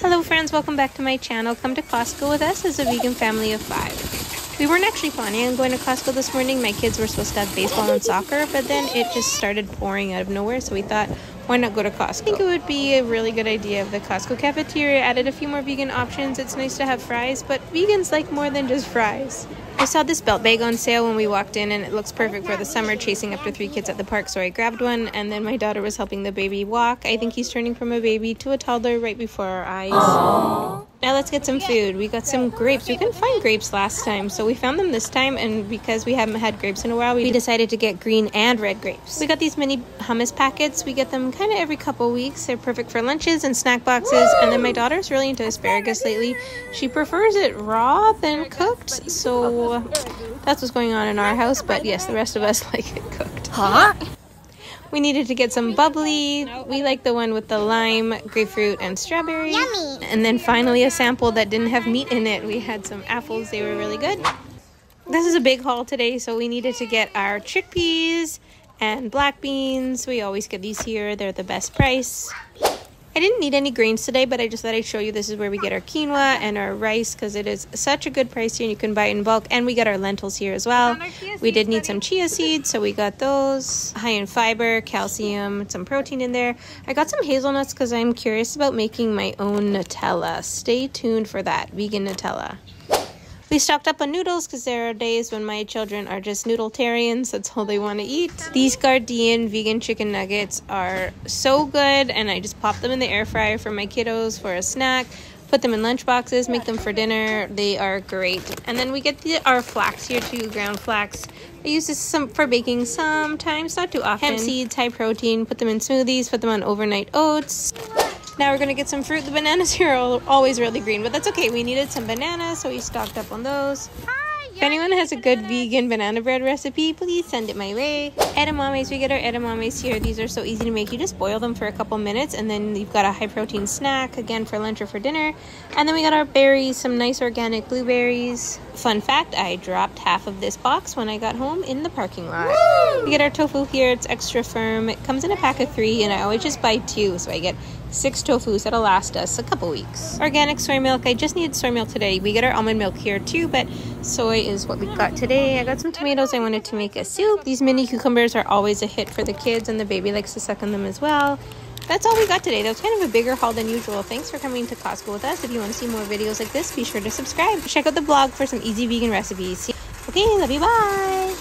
Hello friends, welcome back to my channel. Come to Costco with us as a vegan family of 5. We weren't actually planning on going to Costco this morning. My kids were supposed to have baseball and soccer, but then it just started pouring out of nowhere, so we thought, why not go to Costco? I think it would be a really good idea if the Costco cafeteria added a few more vegan options. It's nice to have fries, but vegans like more than just fries. I saw this belt bag on sale when we walked in, and it looks perfect for the summer, chasing after 3 kids at the park, so I grabbed one, and then my daughter was helping the baby walk. I think he's turning from a baby to a toddler right before our eyes. Aww. Now let's get some food. We got some grapes. We couldn't find grapes last time, so we found them this time, and because we haven't had grapes in a while, we decided to get green and red grapes. We got these mini hummus packets. We get them kind of every couple weeks. They're perfect for lunches and snack boxes, and then my daughter's really into asparagus lately. She prefers it raw than cooked, so that's what's going on in our house, but yes, the rest of us like it cooked. Huh? We needed to get some bubbly. We like the one with the lime, grapefruit, and strawberry. Yummy! And then finally a sample that didn't have meat in it. We had some apples. They were really good. This is a big haul today, so we needed to get our chickpeas and black beans. We always get these here. They're the best price. I didn't need any grains today, but I just thought I'd show you this is where we get our quinoa and our rice because it is such a good price here and you can buy it in bulk. And we got our lentils here as well. We did need some chia seeds, so we got those. High in fiber, calcium, some protein in there. I got some hazelnuts because I'm curious about making my own Nutella. Stay tuned for that, vegan Nutella. We stocked up on noodles because there are days when my children are just noodletarians. That's all they want to eat. These Gardein vegan chicken nuggets are so good, and I just pop them in the air fryer for my kiddos for a snack. Put them in lunch boxes, make them for dinner. They are great. And then we get our flax here too, ground flax. I use this for baking sometimes, not too often. Hemp seeds, high protein. Put them in smoothies, put them on overnight oats. Now we're going to get some fruit. The bananas here are always really green, but that's okay. We needed some bananas, so we stocked up on those. If anyone has a good vegan banana bread recipe, please send it my way. Edamames, we get our edamames here. These are so easy to make. You just boil them for a couple minutes, and then you've got a high-protein snack, again, for lunch or for dinner. And then we got our berries, some nice organic blueberries. Fun fact, I dropped half of this box when I got home in the parking lot. Woo! We get our tofu here. It's extra firm. It comes in a pack of 3, and I always just buy 2, so I get 6 tofus. That'll last us a couple weeks. Organic soy milk. I just needed soy milk today. We get our almond milk here too, but soy is what we got today. I got some tomatoes. I wanted to make a soup. These mini cucumbers are always a hit for the kids, and the baby likes to suck on them as well. That's all we got today. That was kind of a bigger haul than usual. Thanks for coming to Costco with us. If you want to see more videos like this, be sure to subscribe. Check out the blog for some easy vegan recipes. Okay, love you. Bye.